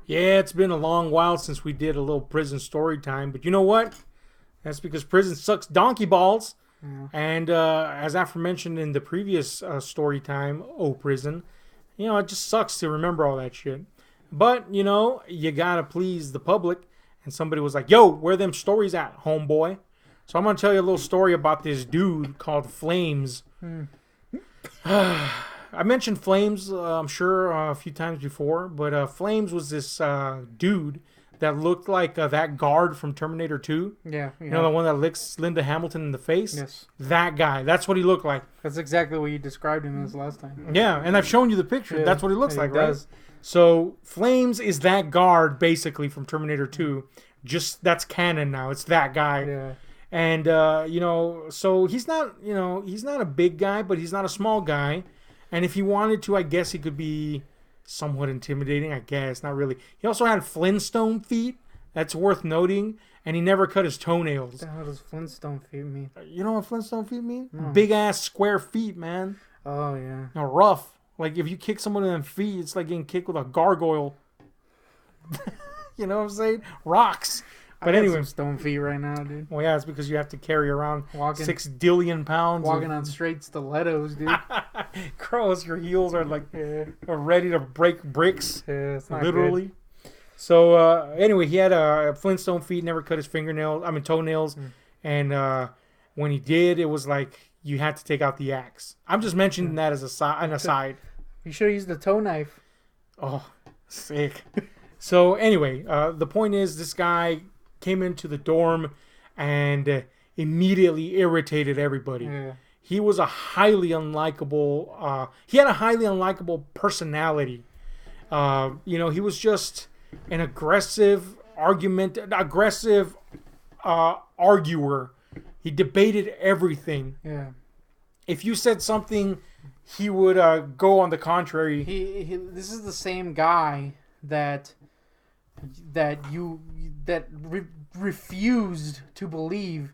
Yeah, it's been a long while since we did a little prison story time, but you know what? That's because prison sucks donkey balls. Yeah. And as aforementioned in the previous story time, prison, it just sucks to remember all that shit. But, you gotta please the public. And somebody was like, yo, where them stories at, homeboy? So I'm gonna tell you a little story about this dude called Flames. I mentioned Flames, I'm sure, a few times before, but Flames was this dude that looked like that guard from Terminator 2. Yeah. You know, the one that licks Linda Hamilton in the face? Yes. That guy. That's what he looked like. That's exactly what you described him as last time. Yeah, and I've shown you the picture. Yeah, That's what he looks he like, does. right? So Flames is that guard, basically, from Terminator 2. Just, that's canon now. It's that guy. Yeah. And, so he's not, he's not a big guy, but he's not a small guy. And if he wanted to, I guess he could be somewhat intimidating, I guess. Not really. He also had Flintstone feet. That's worth noting. And he never cut his toenails. What the hell does Flintstone feet mean? You know what Flintstone feet mean? No. Big ass square feet, man. Oh, yeah. Rough. Like if you kick someone in the feet, it's like getting kicked with a gargoyle. You know what I'm saying? Rocks. But I got anyway, some stone feet right now, dude. well, yeah, it's because you have to carry around Walking 6 billion pounds. Walking on straight stilettos, dude. Gross. Your heels are like Yeah. are ready to break bricks. Yeah, it's not Literally. So anyway, he had Flintstone feet. Never cut his toenails. And when he did, it was like you had to take out the axe. I'm just mentioning that as an aside. good. You should have used the toe knife. Oh, sick. So anyway, the point is, this guy came into the dorm and immediately irritated everybody. Yeah. He was a highly unlikable. He had a highly unlikable personality. He was just an aggressive arguer. He debated everything. Yeah. If you said something, he would go on the contrary. This is the same guy that refused to believe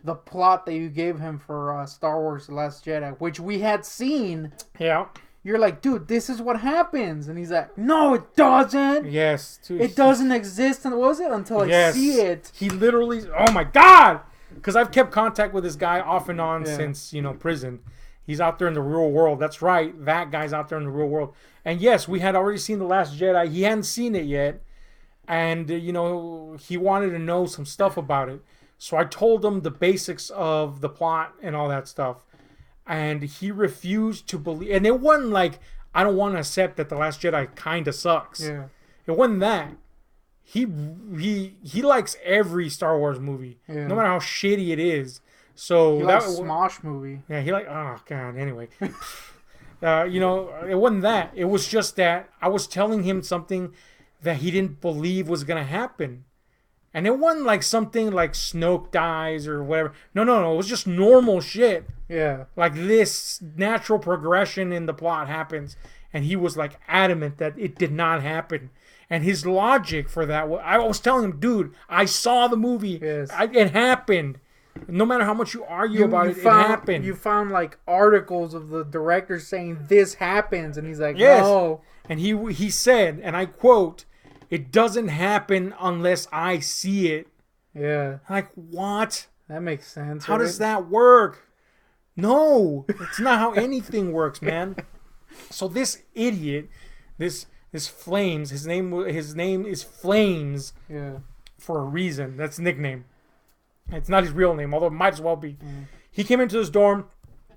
the plot that you gave him for Star Wars: The Last Jedi, which we had seen. Yeah. You're like, dude, this is what happens, and he's like, no, it doesn't. Yes. It doesn't exist, and was it until I see it? He literally. Oh my God! Because I've kept contact with this guy off and on since prison. He's out there in the real world. That's right. That guy's out there in the real world. And yes, we had already seen The Last Jedi. He hadn't seen it yet. And, he wanted to know some stuff about it. So I told him the basics of the plot and all that stuff. And he refused to believe. And it wasn't like, I don't want to accept that The Last Jedi kind of sucks. Yeah. It wasn't that. He likes every Star Wars movie. Yeah. No matter how shitty it is. So He likes Smosh movie. Yeah, oh God, anyway. It wasn't that. It was just that I was telling him something that he didn't believe was going to happen. And it wasn't like something like Snoke dies or whatever. No. It was just normal shit. Yeah. Like this natural progression in the plot happens. And he was like adamant that it did not happen. And his logic for that, I was telling him, dude, I saw the movie. Yes. It happened. No matter how much you argue about it, it happened. You found like articles of the director saying this happens, and he's like, yes. no. And he said, and I quote, "It doesn't happen unless I see it." Yeah. Like, what? That makes sense. How does that work? No, it's not how anything works, man. So this idiot, this Flames, his name is Flames. Yeah. For a reason. That's a nickname. It's not his real name, although it might as well be. He came into this dorm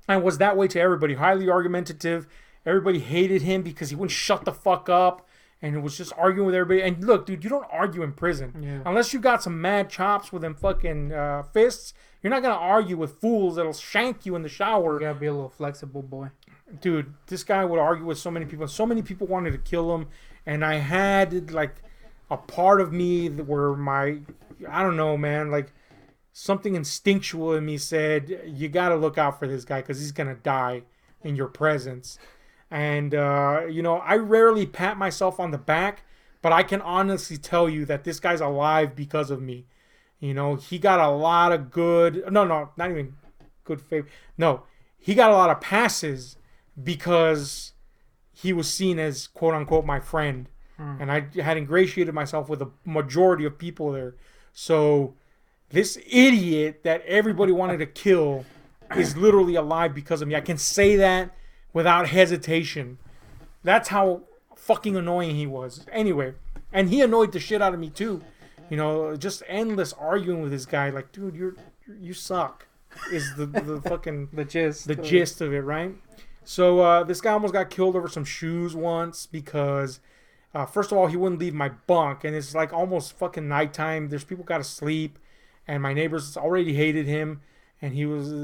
and was that way to everybody. Highly argumentative. Everybody hated him because he wouldn't shut the fuck up and was just arguing with everybody. And look, dude, you don't argue in prison. Yeah. Unless you got some mad chops with them fucking fists, you're not going to argue with fools that'll shank you in the shower. You gotta be a little flexible, boy. Dude, this guy would argue with so many people. So many people wanted to kill him. And I had, like, a part of me where I don't know, man, like, something instinctual in me said, you got to look out for this guy because he's going to die in your presence. And, I rarely pat myself on the back, but I can honestly tell you that this guy's alive because of me. He got a lot of not even good favor. No, he got a lot of passes because he was seen as, quote unquote, my friend. and I had ingratiated myself with a majority of people there. So this idiot that everybody wanted to kill is literally alive because of me. I can say that without hesitation. That's how fucking annoying he was. Anyway, and he annoyed the shit out of me too. You know, just endless arguing with this guy. Like, dude, you suck. Is the fucking the gist of it, right? So this guy almost got killed over some shoes once because first of all, he wouldn't leave my bunk, and it's like almost fucking nighttime. There's people got to sleep, and my neighbors already hated him, and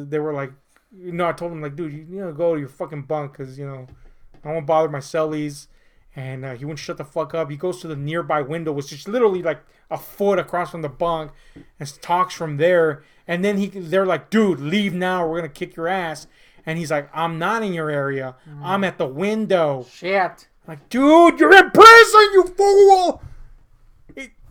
they were like, you know, I told him like, dude, you know, go to your fucking bunk because you know I won't bother my cellies. And he wouldn't shut the fuck up. He goes to the nearby window, which is literally like a foot across from the bunk, and talks from there. And then they're like, dude, leave now. We're going to kick your ass. And he's like, I'm not in your area. I'm at the window. Shit. Like, dude, you're in prison, you fool.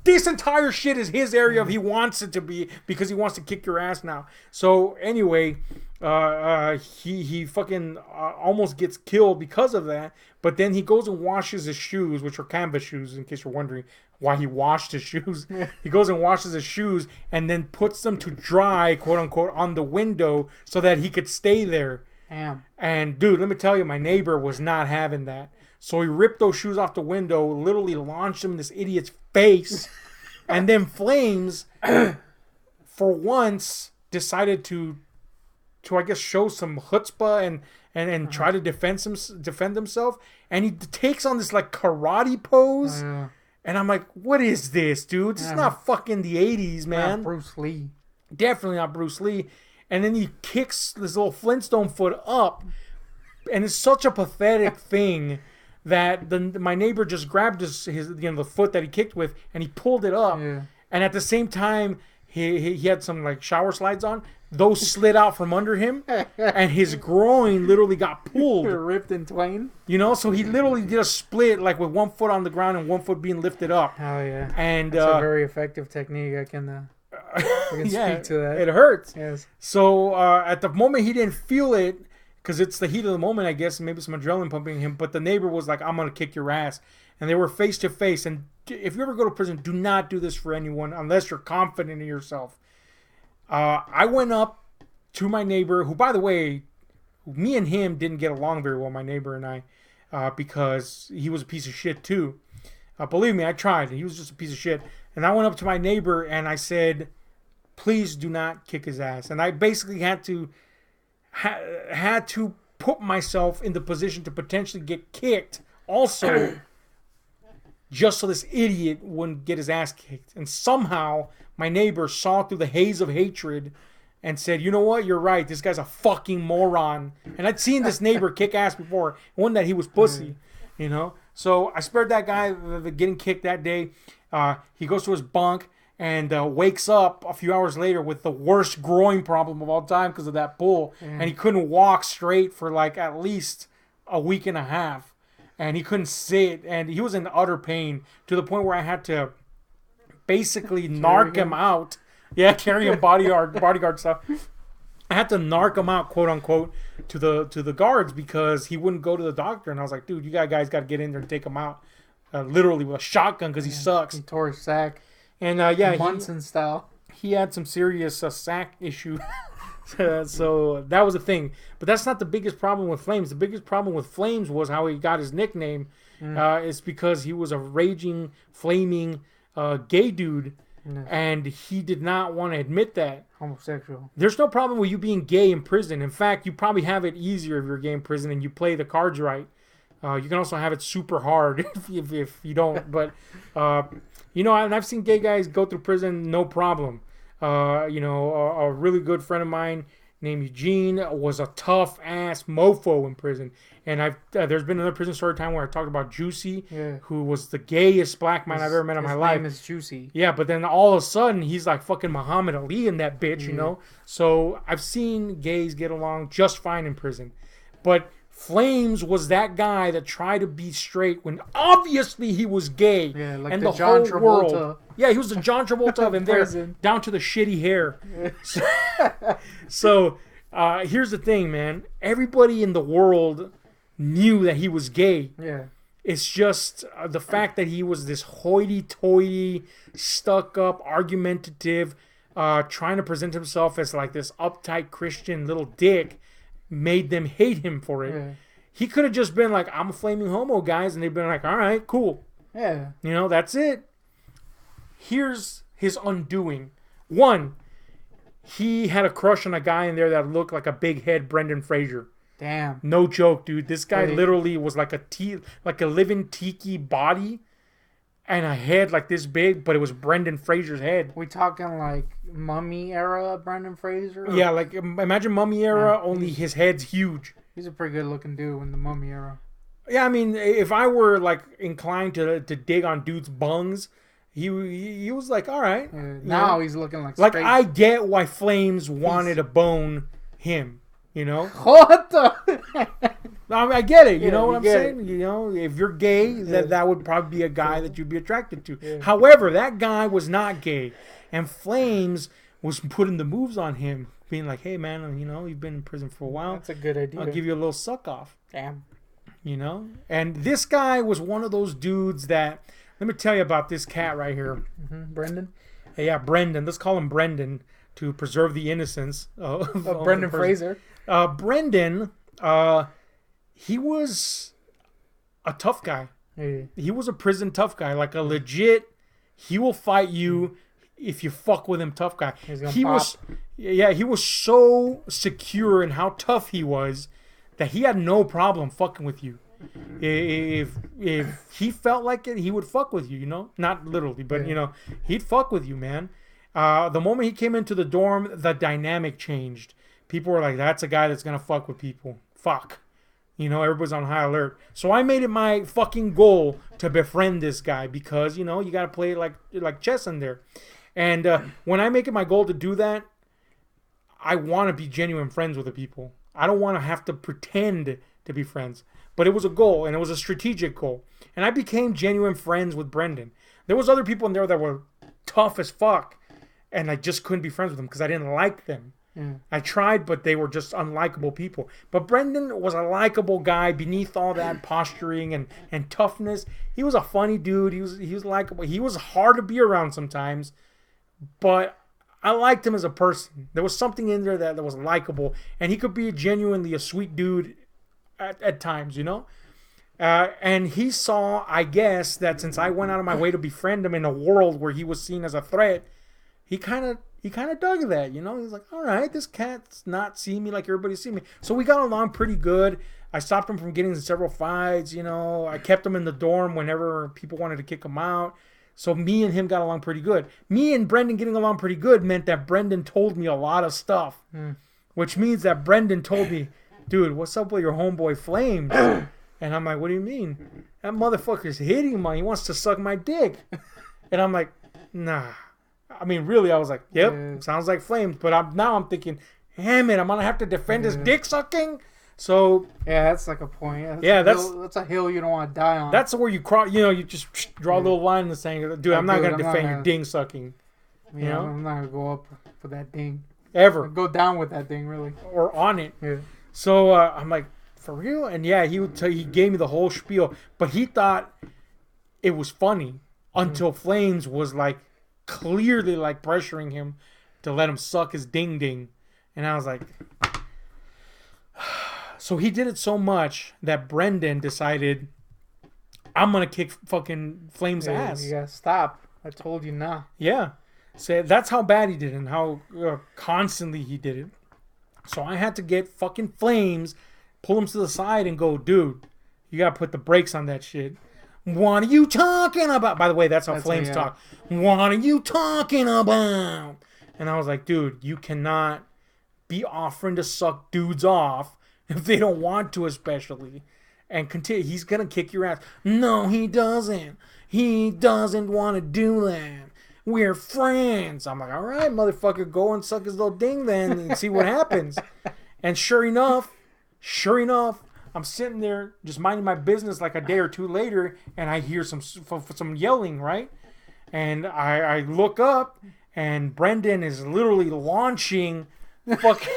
This entire shit is his area if he wants it to be because he wants to kick your ass now. So anyway, he fucking almost gets killed because of that. But then he goes and washes his shoes, which are canvas shoes, in case you're wondering why he washed his shoes. He goes and washes his shoes and then puts them to dry, quote unquote, on the window so that he could stay there. Damn. And dude, let me tell you, my neighbor was not having that. So he ripped those shoes off the window, literally launched them in this idiot's face, and then Flames, for once, decided to I guess show some chutzpah and try to defend himself, and he takes on this like karate pose, and I'm like, what is this, dude? This is not fucking the 80s, man. Not Bruce Lee. Definitely not Bruce Lee. And then he kicks this little Flintstone foot up, and it's such a pathetic thing that my neighbor just grabbed his the foot that he kicked with, and he pulled it up, and at the same time he had some like shower slides on. Those slid out from under him, and his groin literally got pulled. Ripped in twain. You know, so he literally did a split, like with one foot on the ground and one foot being lifted up. Oh, yeah. And it's a very effective technique. I can speak to that. It hurts. Yes. So at the moment, he didn't feel it, because it's the heat of the moment, I guess, and maybe some adrenaline pumping him. But the neighbor was like, I'm going to kick your ass. And they were face to face. And if you ever go to prison, do not do this for anyone unless you're confident in yourself. I went up to my neighbor, who, by the way, me and him didn't get along very well, my neighbor and I, because he was a piece of shit too. Believe me, I tried. He was just a piece of shit. And I went up to my neighbor and I said, please do not kick his ass. And I basically had to put myself in the position to potentially get kicked also, just so this idiot wouldn't get his ass kicked. And somehow my neighbor saw through the haze of hatred and said, you know what, you're right, this guy's a fucking moron. And I'd seen this neighbor kick ass before. It wasn't that he was pussy, you know. So I spared that guy the getting kicked that day. He goes to his bunk and wakes up a few hours later with the worst groin problem of all time because of that pull. And he couldn't walk straight for like at least a week and a half. And he couldn't sit, and he was in utter pain to the point where I had to basically narc him out. Yeah, carry him bodyguard stuff. I had to narc him out, quote unquote, to the guards because he wouldn't go to the doctor. And I was like, dude, you guys got to get in there and take him out, literally with a shotgun because he sucks. He tore his sack. And Munson style. He had some serious sack issue. So that was a thing. But that's not the biggest problem with Flames. The biggest problem with Flames was how he got his nickname. It's because he was a raging, flaming gay dude. And he did not want to admit that. Homosexual. There's no problem with you being gay in prison. In fact, you probably have it easier if you're gay in prison and you play the cards right. You can also have it super hard if you don't. But, you know, and I've seen gay guys go through prison, no problem. You know, a really good friend of mine named Eugene was a tough ass mofo in prison, and there's been another prison story time where I talked about Juicy, who was the gayest black man I've ever met in my life. His name is Juicy. Yeah, but then all of a sudden he's like fucking Muhammad Ali in that bitch, you know. So I've seen gays get along just fine in prison, but Flames was that guy that tried to be straight when obviously he was gay. Yeah, like and the the John whole Travolta. world. Yeah, he was the John Travolta of him there, down to the shitty hair. So here's the thing, man. Everybody in the world knew that he was gay. Yeah. It's just the fact that he was this hoity-toity, stuck-up, argumentative, trying to present himself as like this uptight Christian little dick, made them hate him for it. Yeah. He could have just been like, I'm a flaming homo, guys, and they've been like, all right, cool. Yeah. You know, that's it. Here's his undoing. One, he had a crush on a guy in there that looked like a big head Brendan Fraser. Damn. No joke, dude. This guy Really? literally was like a living tiki body and a head like this big, but it was Brendan Fraser's head. We talking like Mummy era Brendan Fraser? Or? Yeah, like imagine Mummy era, Yeah. only his head's huge. He's a pretty good looking dude in the Mummy era. Yeah, I mean, if I were like inclined to dig on dude's bungs, he was like, all right. Yeah. You Now know? he's looking like Like straight. I get why Flames wanted to bone him. You know, What the? I mean, I get it. You Yeah, know what you I'm get saying? You know, if you're gay, Yeah. that would probably be a guy that you'd be attracted to. Yeah. However, that guy was not gay, and Flames was putting the moves on him, being like, "Hey, man, you know, you've been in prison for a while. That's a good idea. I'll give you a little suck off." Damn. You know, and this guy was one of those dudes that. Let me tell you about this cat right here. Brendan? Hey, yeah, Brendan. Let's call him Brendan to preserve the innocence of Brendan the person. Fraser. Brendan, he was a tough guy. Yeah. He was a prison tough guy, like a legit. He will fight you if you fuck with him, tough guy. He's gonna He pop. was, yeah, he was so secure in how tough he was that he had no problem fucking with you. If he felt like it, he would fuck with you. You know, not literally, but you know, he'd fuck with you, man. The moment he came into the dorm, the dynamic changed. People were like, that's a guy that's gonna fuck with people. Fuck. You know, everybody's on high alert. So I made it my fucking goal to befriend this guy because, you know, you gotta play like chess in there. And when I make it my goal to do that, I want to be genuine friends with the people. I don't want to have to pretend to be friends. But it was a goal, and it was a strategic goal. And I became genuine friends with Brendan. There was other people in there that were tough as fuck, and I just couldn't be friends with them because I didn't like them. I tried, but they were just unlikable people. But Brendan was a likable guy beneath all that posturing and toughness. He was a funny dude. He was likable. He was hard to be around sometimes, but I liked him as a person. There was something in there that was likable, and he could be genuinely a sweet dude at times, you know? And he saw, I guess, that since I went out of my way to befriend him in a world where he was seen as a threat, he kind of dug that, you know? He's like, all right, this cat's not seeing me like everybody seeing me. So we got along pretty good. I stopped him from getting in several fights, you know? I kept him in the dorm whenever people wanted to kick him out. So me and him got along pretty good. Me and Brendan getting along pretty good meant that Brendan told me a lot of stuff, which means that Brendan told me, dude, what's up with your homeboy Flames? And I'm like, what do you mean? That motherfucker's hitting me. He wants to suck my dick. And I'm like, nah. I mean, really, I was like, yep, sounds like Flames. But now I'm thinking, damn it, I'm going to have to defend his dick sucking? So yeah, that's like a point. That's a hill you don't want to die on. That's where you cross. You know, you just draw a little line in the sand. Dude, I'm not going to defend your ding sucking. Yeah, you know? I'm not gonna go up for that ding. Ever. I'd go down with that thing, really. Or on it. Yeah. So I'm like, for real? And yeah, he gave me the whole spiel, but he thought it was funny until Flames was like clearly like pressuring him to let him suck his ding ding, and I was like. So he did it so much that Brendan decided, I'm going to kick fucking Flames' ass. You gotta stop. I told you nah. Yeah. So that's how bad he did it and how constantly he did it. So I had to get fucking Flames, pull him to the side and go, dude, you got to put the brakes on that shit. What are you talking about? By the way, that's how Flames talk. What are you talking about? And I was like, dude, you cannot be offering to suck dudes off if they don't want to, especially. And continue. He's going to kick your ass. No, he doesn't. He doesn't want to do that. We're friends. I'm like, all right, motherfucker, go and suck his little ding then and see what happens. And sure enough, I'm sitting there just minding my business like a day or two later, and I hear some yelling, right? And I look up, and Brendan is literally launching fucking...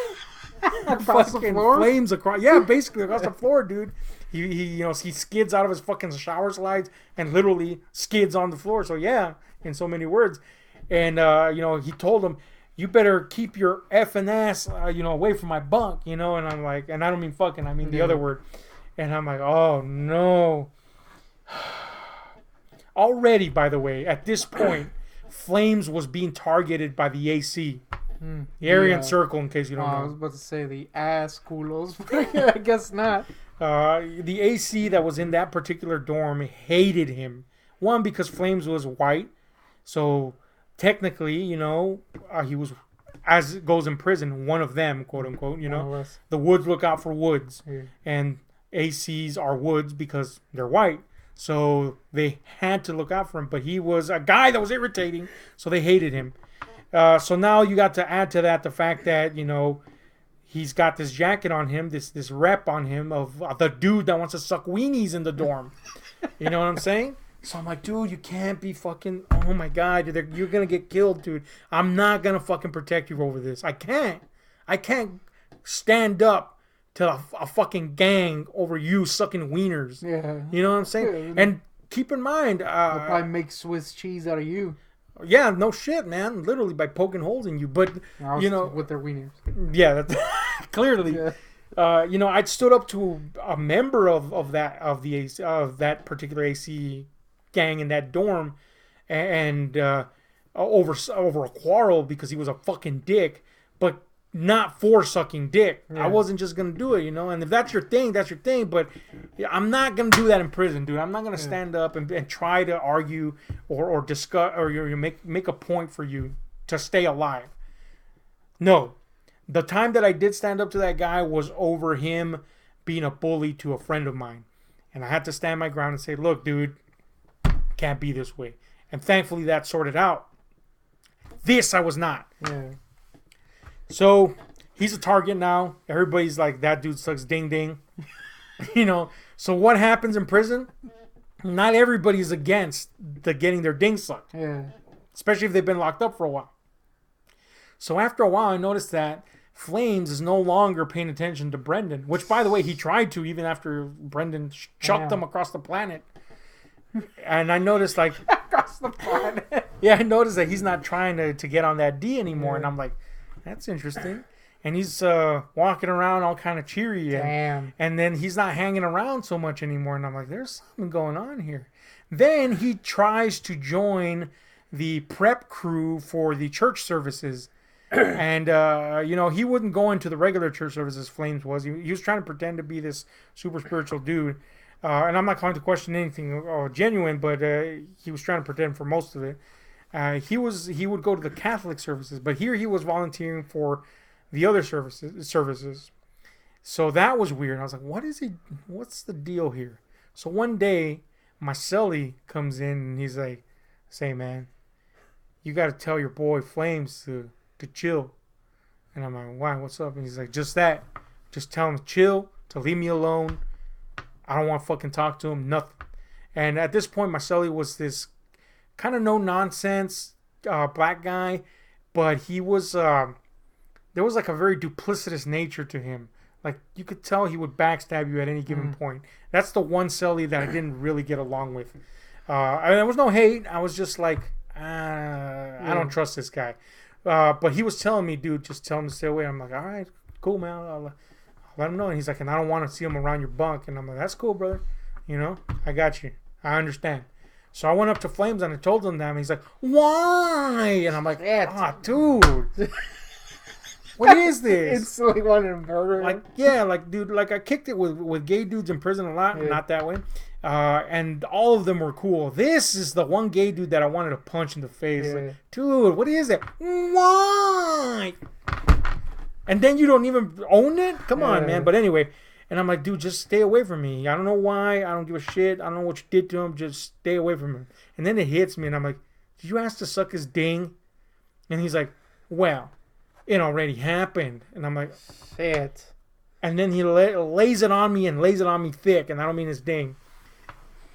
Across the floor? Flames across, yeah, basically across the floor, dude. he skids out of his fucking shower slides and literally skids on the floor. So yeah, in so many words. And he told him, you better keep your effing ass away from my bunk, and I'm like, and I don't mean fucking, I mean the other word. And I'm like, oh no. Already, by the way, at this point, Flames was being targeted by the AC. The Aryan Circle, in case you don't know. I was about to say the ass culos, but I guess not. The AC that was in that particular dorm hated him. One, because Flames was white. So, technically, he was, as it goes in prison, one of them, quote unquote, The Woods look out for Woods. Yeah. And ACs are Woods because they're white. So, they had to look out for him. But he was a guy that was irritating, so they hated him. So now you got to add to that the fact that, he's got this jacket on him, this rep on him of the dude that wants to suck weenies in the dorm. You know what I'm saying? So I'm like, dude, you can't be fucking, oh my God, you're going to get killed, dude. I'm not going to fucking protect you over this. I can't stand up to a fucking gang over you sucking wieners. Yeah. You know what I'm saying? Yeah. And keep in mind, they'll probably make Swiss cheese out of you. Yeah, no shit, man. Literally by poking holes in you, but with their wieners. Yeah, that's, clearly. Yeah. I'd stood up to a member of that particular AC gang in that dorm, and over a quarrel because he was a fucking dick, but not for sucking dick. Yeah. I wasn't just gonna do it, And if that's your thing, that's your thing. But I'm not gonna do that in prison, dude. I'm not gonna stand up and try to argue or discuss or make a point for you to stay alive. No, the time that I did stand up to that guy was over him being a bully to a friend of mine, and I had to stand my ground and say, "Look, dude, can't be this way." And thankfully, that sorted out. This I was not. Yeah. So, he's a target now. Everybody's like, that dude sucks ding ding. So what happens in prison? Not everybody's against getting their ding sucked. Yeah. Especially if they've been locked up for a while. So after a while, I noticed that Flames is no longer paying attention to Brendan. Which, by the way, he tried to even after Brendan chucked him across the planet. And I noticed, like... across the planet? Yeah, I noticed that he's not trying to get on that D anymore. Yeah. And I'm like... That's interesting. And he's walking around all kind of cheery. Damn. And then he's not hanging around so much anymore. And I'm like, there's something going on here. Then he tries to join the prep crew for the church services. And, he wouldn't go into the regular church services, Flames was. He was trying to pretend to be this super spiritual dude. And I'm not calling to question anything genuine, but he was trying to pretend for most of it. He would go to the Catholic services, but here he was volunteering for the other services. So that was weird. I was like, what's the deal here? So one day, my cellie comes in and he's like, say, man, you got to tell your boy Flames to chill. And I'm like, why? What's up? And he's like, just that. Just tell him to chill, to leave me alone. I don't want to fucking talk to him, nothing. And at this point, my cellie was this kind of no nonsense black guy, but he was there was like a very duplicitous nature to him. Like you could tell he would backstab you at any given point. That's the one cellie that I didn't really get along with. There was no hate. I was just like, I don't trust this guy. But he was telling me, dude, just tell him to stay away. I'm like, all right, cool, man. I'll let him know. And he's like, and I don't want to see him around your bunk. And I'm like, that's cool, brother. I got you. I understand. So I went up to Flames and I told him that. And he's like, why? And I'm like, dude. What is this? Instantly wanted to murder him. Dude, I kicked it with gay dudes in prison a lot. Yeah. Not that way. And all of them were cool. This is the one gay dude that I wanted to punch in the face. Yeah. Like, dude, what is it? Why? And then you don't even own it? Come on, man. But anyway, and I'm like, dude, just stay away from me. I don't know why. I don't give a shit. I don't know what you did to him. Just stay away from him. And then it hits me, and I'm like, did you ask to suck his ding? And he's like, well, it already happened. And I'm like, shit. And then he lays it on me and lays it on me thick, and I don't mean his ding.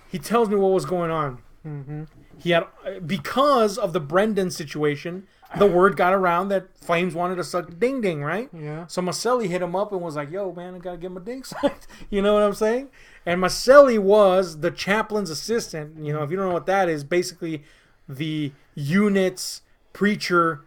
He tells me what was going on. Mm-hmm. he had, because of the Brendan situation, the word got around that Flames wanted to suck ding ding, right? Yeah. So Maselli hit him up and was like, yo, man, I got to get my ding sucked. You know what I'm saying? And Maselli was the chaplain's assistant. You know, if you don't know what that is, basically the unit's preacher,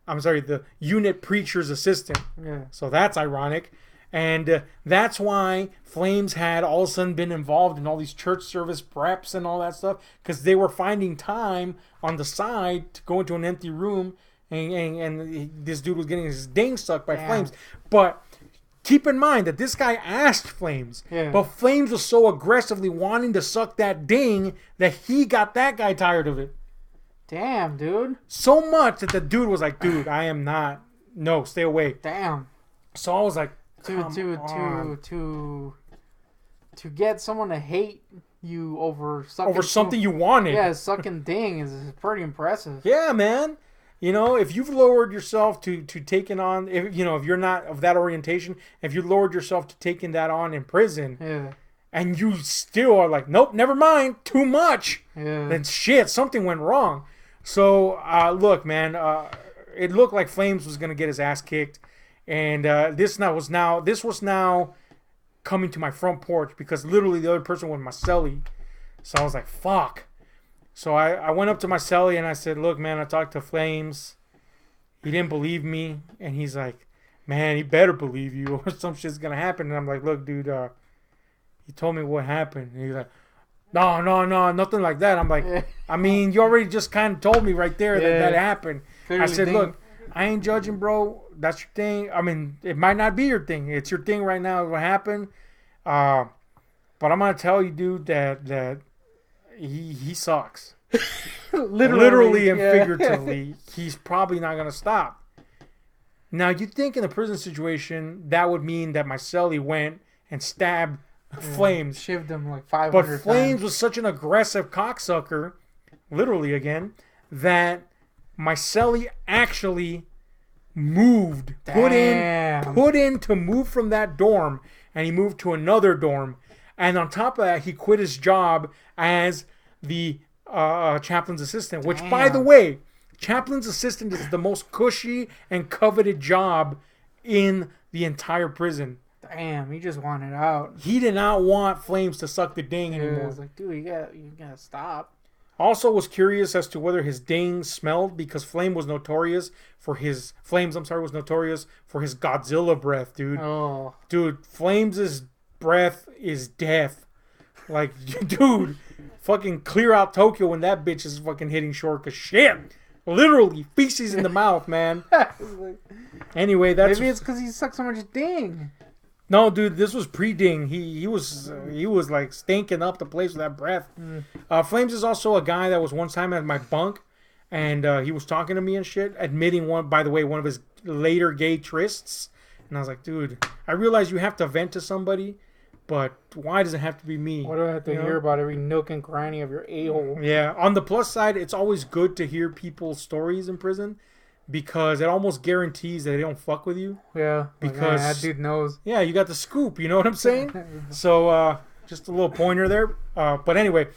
the unit preacher's assistant. Yeah. So that's ironic. And that's why Flames had all of a sudden been involved in all these church service preps and all that stuff, because they were finding time on the side to go into an empty room, and this dude was getting his ding sucked by Flames. But keep in mind that this guy asked Flames, but Flames was so aggressively wanting to suck that ding that he got that guy tired of it. Damn, dude. So much that the dude was like, dude, I am not. No, stay away. Damn. So I was like, to get someone to hate you over something you wanted. Yeah, sucking ding is pretty impressive. Yeah, man. You know, if you've lowered yourself to taking on, if you're not of that orientation, if you lowered yourself to taking that on in prison, and you still are like, nope, never mind, too much, then shit, something went wrong. So, look, man, it looked like Flames was gonna get his ass kicked, and this was now coming to my front porch, because literally the other person was Maselli. So I was like, fuck. So I went up to Maselli and I said, look, man, I talked to Flames. He didn't believe me, and he's like, man, he better believe you or some shit's gonna happen. And I'm like, look, dude, he told me what happened. And he's like, no, nothing like that. I'm like, I mean, you already just kind of told me right there that happened. I said, look, I ain't judging, bro. That's your thing. I mean, it might not be your thing. It's your thing right now. What happened? But I'm gonna tell you, dude, that he sucks. Literally and figuratively. He's probably not gonna stop. Now, you'd think in the prison situation that would mean that Maselli went and stabbed Flames, shivved him like 500 but Flames times. was such an aggressive cocksucker, literally again, that Maselli actually moved, put in to move from that dorm, and he moved to another dorm, and on top of that, he quit his job as the chaplain's assistant. Which, by the way, chaplain's assistant is the most cushy and coveted job in the entire prison. Damn, he just wanted out. He did not want Flames to suck the ding anymore. It was like, dude, you gotta stop. Also was curious as to whether his ding smelled, because Flames was notorious for his Godzilla breath, dude. Oh. Dude, Flames' breath is death. Like, dude, fucking clear out Tokyo when that bitch is fucking hitting shore, cause shit. Literally feces in the mouth, man. Anyway, maybe it's because he sucked so much ding. No, dude, this was pre-ding. He was like stinking up the place with that breath. Flames is also a guy that was one time at my bunk, and he was talking to me and shit, admitting one of his later gay trysts. And I was like, dude, I realize you have to vent to somebody, but why does it have to be me? Why do I have to hear about every nook and cranny of your a-hole? Yeah. On the plus side, it's always good to hear people's stories in prison, because it almost guarantees that they don't fuck with you. Yeah. Because that dude knows. Yeah, you got the scoop. You know what I'm saying? So, just a little pointer there. But anyway,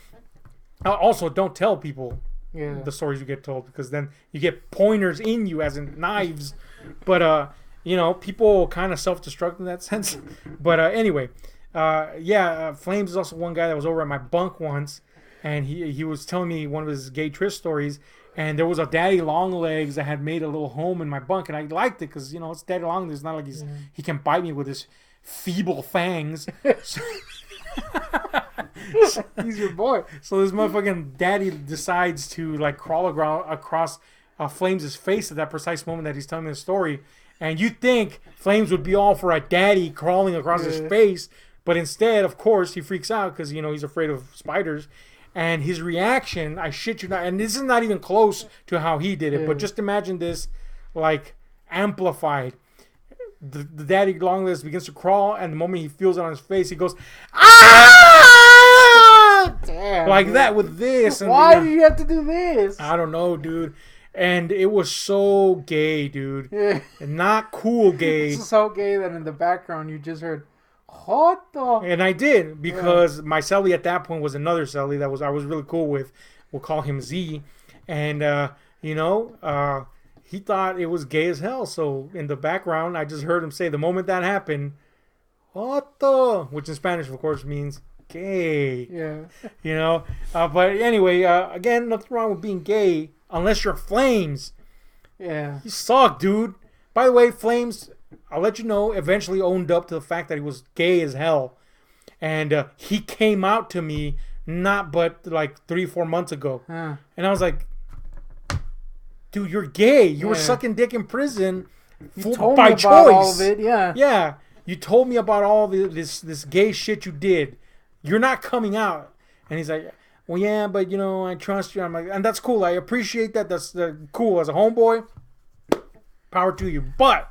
also don't tell people the stories you get told, because then you get pointers in you, as in knives. But, people kind of self-destruct in that sense. But anyway, Flames is also one guy that was over at my bunk once, and he was telling me one of his gay tryst stories. And there was a daddy long legs that had made a little home in my bunk, and I liked it because, it's daddy long legs. It's not like he can bite me with his feeble fangs. He's your boy. So this motherfucking daddy decides to like crawl across Flames' face at that precise moment that he's telling me the story. And you think Flames would be all for a daddy crawling across his face, but instead, of course, he freaks out because, he's afraid of spiders. And his reaction, I shit you not, and this is not even close to how he did it, but just imagine this, like, amplified. The daddy long legs begins to crawl, and the moment he feels it on his face, he goes, ah! Damn, like that with this. And why do you have to do this? I don't know, dude. And it was so gay, dude. Yeah. And not cool gay. It's so gay that in the background you just heard, what the? And I did, because my cellie at that point was another cellie that I was really cool with. we'll call him Z, and he thought it was gay as hell. So in the background, I just heard him say, the moment that happened, "Otto," which in Spanish, of course, means gay. Yeah. But anyway, again, nothing wrong with being gay unless you're Flames. Yeah. You suck, dude. By the way, Flames, I'll let you know, eventually owned up to the fact that he was gay as hell. And he came out to me not but like 3-4 months ago. Huh. And I was like, dude, you're gay. You were sucking dick in prison by choice. All of it, yeah. Yeah. You told me about all this gay shit you did. You're not coming out. And he's like, well, yeah, but, I trust you. I'm like, and that's cool. I appreciate that. That's cool. As a homeboy, power to you. But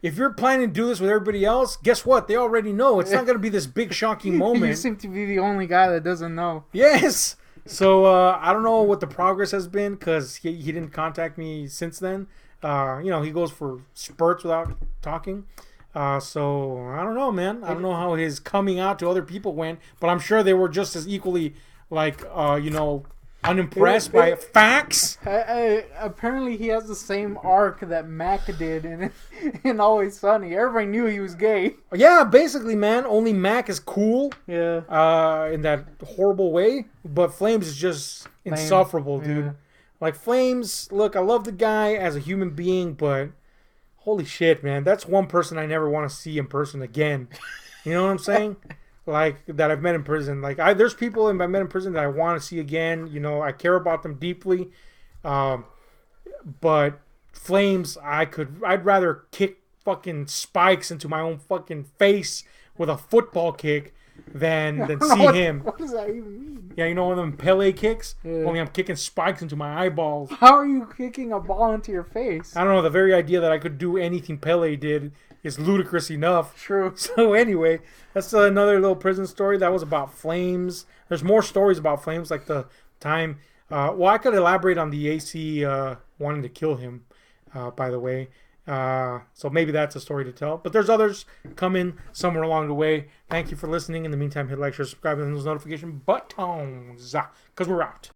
if you're planning to do this with everybody else, guess what? They already know. It's not going to be this big shocking moment. You seem to be the only guy that doesn't know. Yes. So I don't know what the progress has been because he didn't contact me since then. He goes for spurts without talking. So I don't know, man. I don't know how his coming out to other people went, but I'm sure they were just as equally unimpressed by facts. Apparently, he has the same arc that Mac did in Always Sunny. Everybody knew he was gay. Yeah, basically, man. Only Mac is cool. Yeah. In that horrible way, but Flames is just insufferable, dude. Yeah. Like Flames, look, I love the guy as a human being, but holy shit, man, that's one person I never want to see in person again. You know what I'm saying? Like, that I've met in prison. Like, there's people I met in prison that I want to see again. I care about them deeply. But Flames, I'd rather kick fucking spikes into my own fucking face with a football kick than see him. What does that even mean? Yeah, one of them Pele kicks? Yeah. Only I'm kicking spikes into my eyeballs. How are you kicking a ball into your face? I don't know. The very idea that I could do anything Pele did is ludicrous enough. True. So anyway, that's another little prison story. That was about Flames. There's more stories about Flames, like the time. I could elaborate on the AC wanting to kill him, by the way. So maybe that's a story to tell. But there's others coming somewhere along the way. Thank you for listening. In the meantime, hit like, share, subscribe, and those notification buttons. Because we're out.